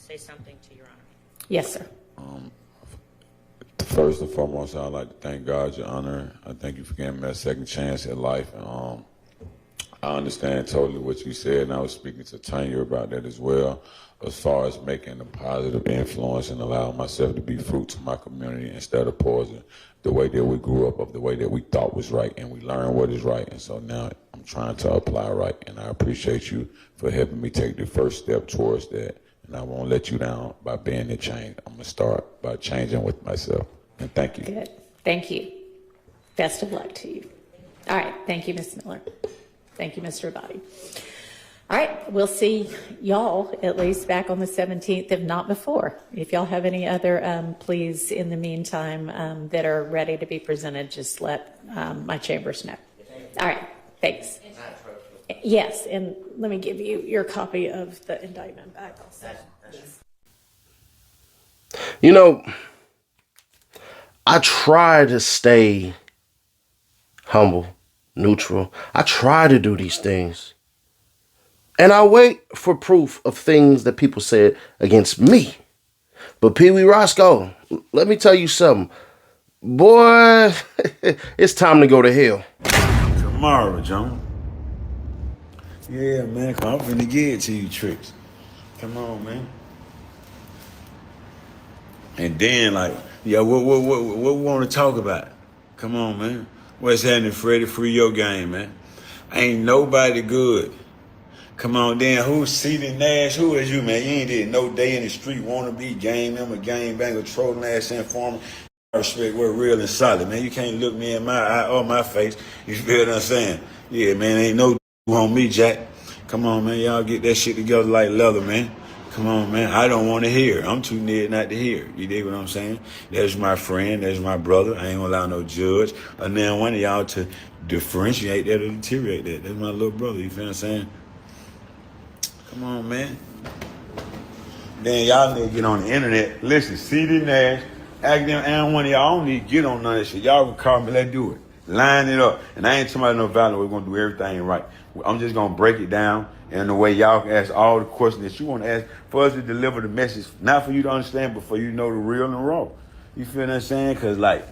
say something to Your Honor? Yes, sir. First and foremost, I'd like to thank God, Your Honor. I thank you for giving me a second chance at life. I understand totally what you said, and I was speaking to Tanya about that as well, as far as making a positive influence and allowing myself to be fruit to my community instead of poison, the way that we grew up, of the way that we thought was right, and we learned what is right. And so now I'm trying to apply right, and I appreciate you for helping me take the first step towards that. And I won't let you down by being the change. I'm going to start by changing with myself. And thank you. Good. Thank you. Best of luck to you. All right. Thank you, Ms. Miller. Thank you, Mr. Abadi. All right. We'll see y'all at least back on the 17th, if not before. If y'all have any other pleas in the meantime that are ready to be presented, just let my chambers know. All right. Thanks. Yes. And let me give you your copy of the indictment back also. You know, I try to stay humble, neutral. I try to do these things. And I wait for proof of things that people said against me. But Peewee Roscoe, let me tell you something. Boy, it's time to go to hell. Tomorrow, John. Yeah, man, I'm finna get it to you, Tricks. Come on, man. And then, like, yeah, what we want to talk about? Come on, man. What's happening, Freddie? Free your game, man. Ain't nobody good. Come on, then. Who's Ceddy Nash? Who is you, man? You ain't did no day in the street. Wanna be game member, game banger, trolling ass informer. I respect we're real and solid, man. You can't look me in my eye or my face. You feel what I'm saying? Yeah, man. Ain't no on me, Jack. Come on, man. Y'all get that shit together like leather, man. Come on, man. I don't want to hear. I'm too near not to hear. You dig what I'm saying? That's my friend. That's my brother. I ain't gonna allow no judge or now one of y'all to differentiate that or deteriorate that. That's my little brother. You feel what I'm saying? Come on, man. Then y'all need to get on the internet. Listen, Ceddy Nash, acting, and one of y'all don't need to get on none of that shit. Y'all can call me. Let's do it. Line it up. And I ain't talking about no value. We're going to do everything right. I'm just going to break it down in the way y'all can ask all the questions that you want to ask for us to deliver the message. Not for you to understand, but for you to know the real and raw. You feel what I'm saying? Because, like,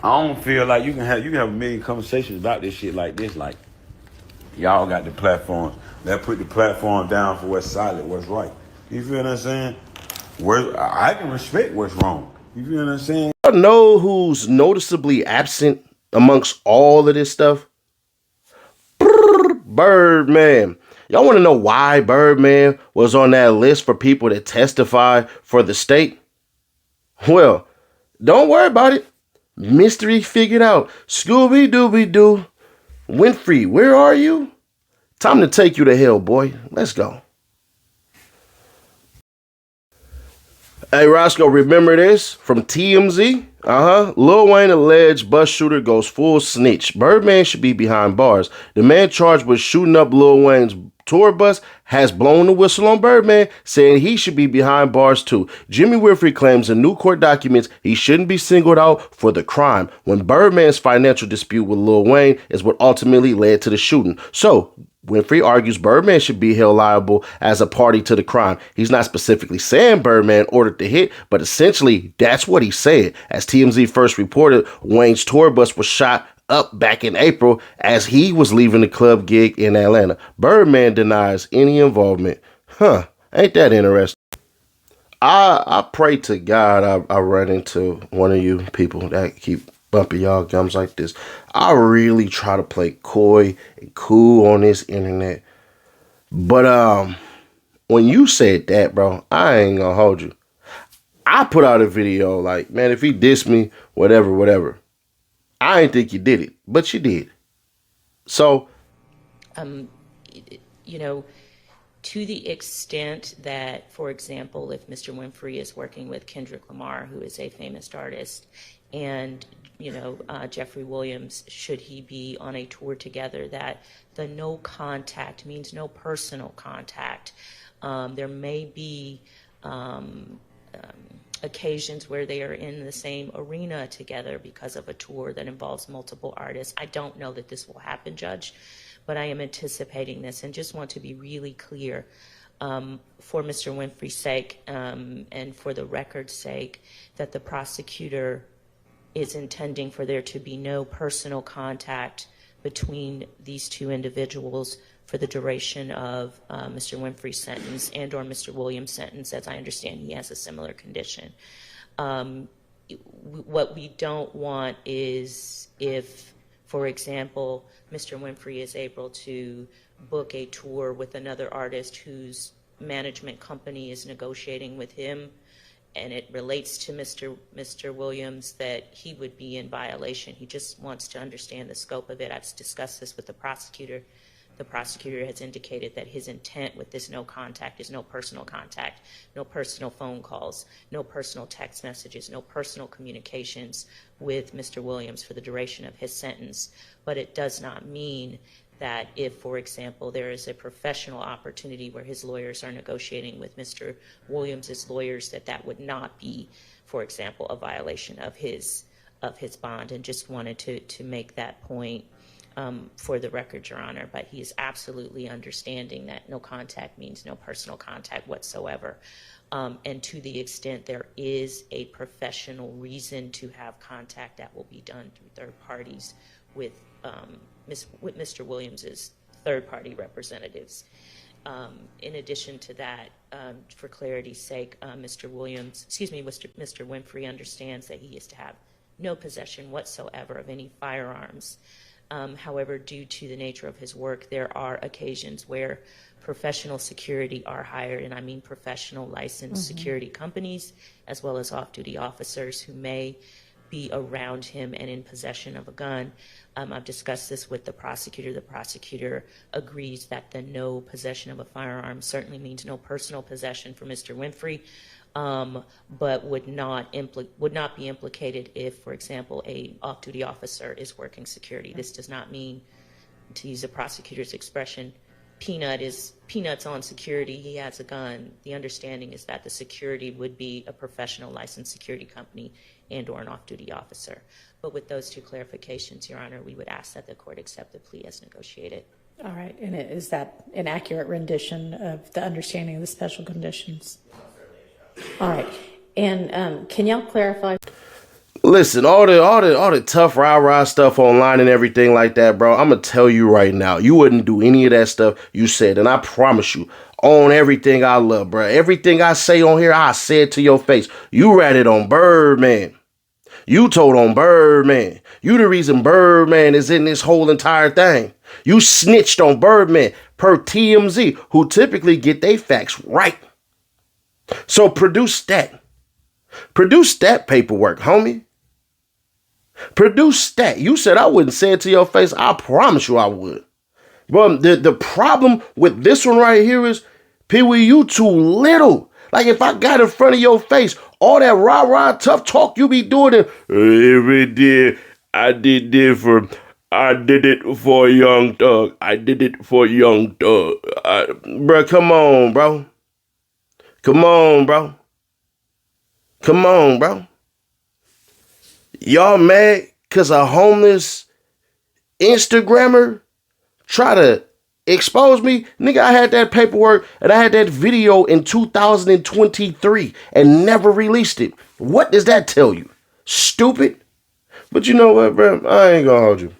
I don't feel like you can have a million conversations about this shit like this. Like, y'all got the platforms. Let's put the platform down for what's solid, what's right. You feel what I'm saying? I can respect what's wrong. You feel what I'm saying? I know who's noticeably absent amongst all of this stuff? Birdman. Y'all want to know why Birdman was on that list for people to testify for the state? Well, don't worry about it. Mystery figured out. Scooby-Dooby-Doo. Winfrey, where are you? Time to take you to hell, boy. Let's go. Hey, Roscoe, remember this from TMZ? Lil Wayne alleged bus shooter goes full snitch. Birdman should be behind bars. The man charged with shooting up Lil Wayne's tour bus has blown the whistle on Birdman, saying he should be behind bars too. Jimmy Winfrey claims in new court documents he shouldn't be singled out for the crime, when Birdman's financial dispute with Lil Wayne is what ultimately led to the shooting. So, Winfrey argues Birdman should be held liable as a party to the crime. He's not specifically saying Birdman ordered the hit, but essentially that's what he said. As TMZ first reported, Wayne's tour bus was shot up back in April as he was leaving the club gig in Atlanta. Birdman denies any involvement. Ain't that interesting? I pray to God I run into one of you people that keep bumping y'all gums like this. I really try to play coy and cool on this internet. But when you said that, bro, I ain't gonna hold you. I put out a video like, man, if he dissed me, whatever. I ain't think you did it, but you did. So, you know, to the extent that, for example, if Mr. Winfrey is working with Kendrick Lamar, who is a famous artist, and, you know, Jeffrey Williams, should he be on a tour together, that the no contact means no personal contact. There may be occasions where they are in the same arena together because of a tour that involves multiple artists. I don't know that this will happen, Judge, but I am anticipating this and just want to be really clear. for Mr. Winfrey's sake and for the record's sake, that the prosecutor is intending for there to be no personal contact between these two individuals for the duration of Mr. Winfrey's sentence and or Mr. Williams' sentence. As I understand, he has a similar condition. What we don't want is if, for example, Mr. Winfrey is able to book a tour with another artist whose management company is negotiating with him, and it relates to Mr. Williams, that he would be in violation. He just wants to understand the scope of it. I've discussed this with the prosecutor. The prosecutor has indicated that his intent with this no contact is no personal contact, no personal phone calls, no personal text messages, no personal communications with Mr. Williams for the duration of his sentence. But it does not mean that if, for example, there is a professional opportunity where his lawyers are negotiating with Mr. Williams's lawyers, that would not be, for example, a violation of his bond. And just wanted to make that point for the record, Your Honor. But he is absolutely understanding that no contact means no personal contact whatsoever. And to the extent there is a professional reason to have contact, that will be done through third parties with Mr. Williams's third-party representatives. In addition to that, for clarity's sake, Mr. Winfrey understands that he is to have no possession whatsoever of any firearms. However, due to the nature of his work, there are occasions where professional security are hired, and I mean professional licensed security companies, as well as off-duty officers who may be around him and in possession of a gun. I've discussed this with the prosecutor. The prosecutor agrees that the no possession of a firearm certainly means no personal possession for Mr. Winfrey, but would not be implicated if, for example, a off-duty officer is working security. This does not mean, to use the prosecutor's expression, peanuts on security, he has a gun. The understanding is that the security would be a professional licensed security company and or an off-duty officer. But with those two clarifications, Your Honor, we would ask that the court accept the plea as negotiated. All right, and is that an accurate rendition of the understanding of the special conditions? All right, and can y'all clarify? Listen, all the tough rah-rah stuff online and everything like that, bro, I'm going to tell you right now, you wouldn't do any of that stuff you said, and I promise you, on everything I love, bro. Everything I say on here, I say it to your face. You read it on Birdman. You told on Birdman. You the reason Birdman is in this whole entire thing. You snitched on Birdman per TMZ, who typically get their facts right. So produce that. Produce that paperwork, homie. Produce that. You said I wouldn't say it to your face. I promise you I would. But the problem with this one right here is, Peewee, you too little. Like, if I got in front of your face, all that rah-rah tough talk you be doing, every day I did it for Young Thug. I did it for Young Thug. Bro, come on, bro. Come on, bro. Come on, bro. Y'all mad because a homeless Instagrammer try to expose me? Nigga, I had that paperwork and I had that video in 2023 and never released it. What does that tell you? Stupid. But you know what, bro? I ain't gonna hold you.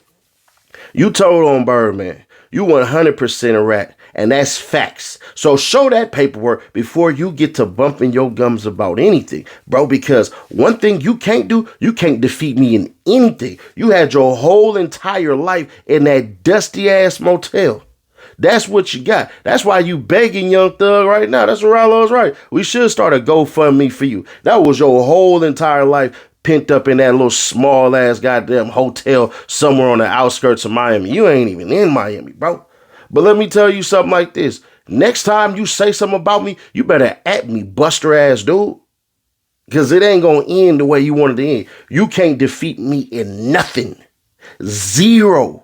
You told on Birdman. You 100% a rat, and that's facts. So show that paperwork before you get to bumping your gums about anything, bro, because one thing you can't do, you can't defeat me in anything. You had your whole entire life in that dusty-ass motel. That's what you got. That's why you begging Young Thug right now. That's what Rallo's right. We should start a GoFundMe for you. That was your whole entire life pent up in that little small ass goddamn hotel somewhere on the outskirts of Miami. You ain't even in Miami, bro. But let me tell you something like this. Next time you say something about me, you better at me, buster ass dude. Because it ain't going to end the way you wanted to end. You can't defeat me in nothing. Zero.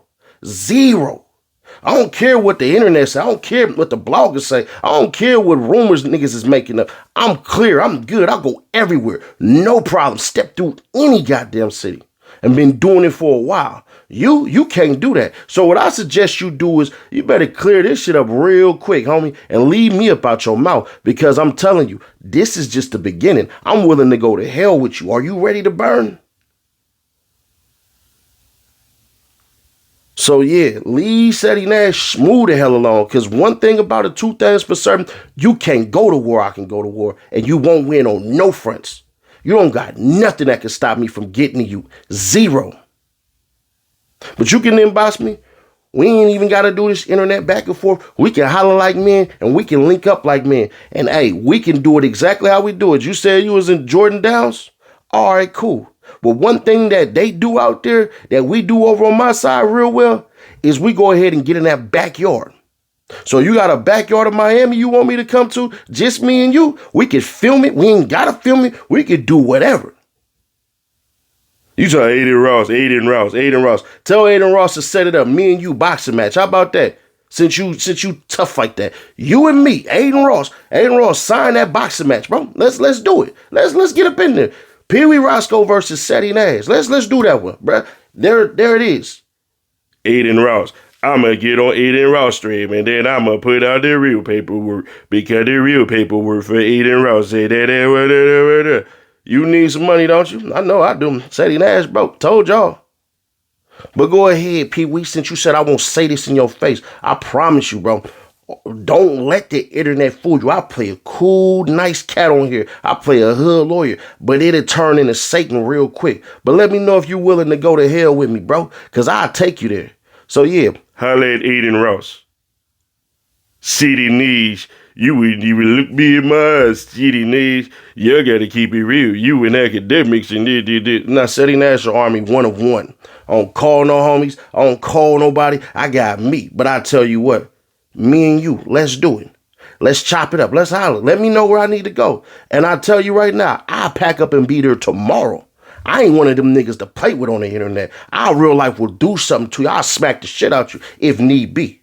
I don't care what the internet say. I don't care what the bloggers say. I don't care what rumors niggas is making up. I'm clear. I'm good. I'll go everywhere. No problem. Step through any goddamn city. And been doing it for a while. You can't do that. So what I suggest you do is you better clear this shit up real quick, homie, and leave me up out your mouth, because I'm telling you, this is just the beginning. I'm willing to go to hell with you. Are you ready to burn? So yeah, leave Ceddy Nash smooth the hell alone, because one thing about it, two things for certain, you can't go to war, I can go to war, and you won't win on no fronts. You don't got nothing that can stop me from getting to you. Zero. But you can inbox me. We ain't even got to do this internet back and forth. We can holler like men, and we can link up like men. And hey, we can do it exactly how we do it. You said you was in Jordan Downs? All right, cool. But one thing that they do out there that we do over on my side real well is we go ahead and get in that backyard. So you got a backyard of Miami you want me to come to? Just me and you? We can film it. We ain't got to film it. We could do whatever. You saw Aiden Ross. Tell Aiden Ross to set it up. Me and you boxing match. How about that? Since you tough like that, you and me, Aiden Ross, sign that boxing match, bro. Let's do it. Let's get up in there. Peewee Roscoe versus Ceddy Nash. Let's do that one, bro. There it is. Aiden Ross. I'ma get on Aiden Ross stream, and then I'ma put out the real paperwork, because the real paperwork for Aiden Ross say that. You need some money, don't you? I know I do. Ceddy Nash broke. Told y'all. But go ahead, Pee-wee, since you said I won't say this in your face. I promise you, bro. Don't let the internet fool you. I play a cool, nice cat on here. I play a hood lawyer, but it'll turn into Satan real quick. But let me know if you're willing to go to hell with me, bro, because I'll take you there. So yeah, holla at Aiden Ross. Ceddy Nash. You wouldn't even look me in my eyes, Ceddy Nash. You gotta keep it real. You and academics and this. Now, Ceddy Nash Army 1 of 1. I don't call no homies. I don't call nobody. I got me. But I tell you what, me and you, let's do it. Let's chop it up. Let's holler. Let me know where I need to go. And I tell you right now, I'll pack up and be there tomorrow. I ain't one of them niggas to play with on the internet. Our real life will do something to you. I'll smack the shit out you if need be.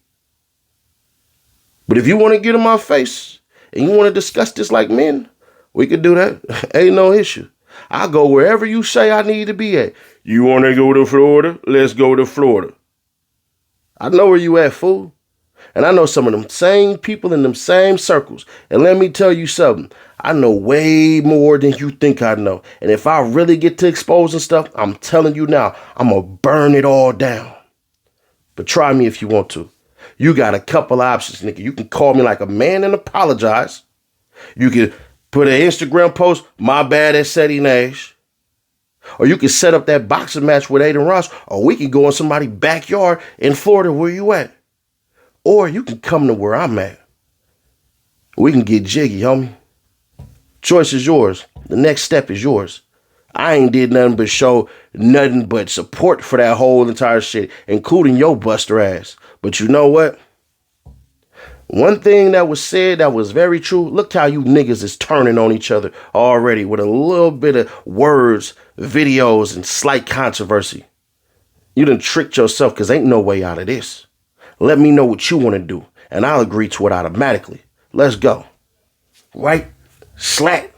But if you want to get in my face and you want to discuss this like men, we could do that. Ain't no issue. I'll go wherever you say I need to be at. You want to go to Florida? Let's go to Florida. I know where you at, fool. And I know some of them same people in them same circles. And let me tell you something. I know way more than you think I know. And if I really get to exposing stuff, I'm telling you now, I'm going to burn it all down. But try me if you want to. You got a couple options, nigga. You can call me like a man and apologize. You can put an Instagram post, my bad at Ceddy Nash. Or you can set up that boxing match with Aiden Ross. Or we can go in somebody's backyard in Florida where you at. Or you can come to where I'm at. We can get jiggy, homie. Choice is yours. The next step is yours. I ain't did nothing but show nothing but support for that whole entire shit, including your buster ass. But you know what? One thing that was said that was very true, look how you niggas is turning on each other already with a little bit of words, videos, and slight controversy. You done tricked yourself because ain't no way out of this. Let me know what you want to do, and I'll agree to it automatically. Let's go. Right? Slat.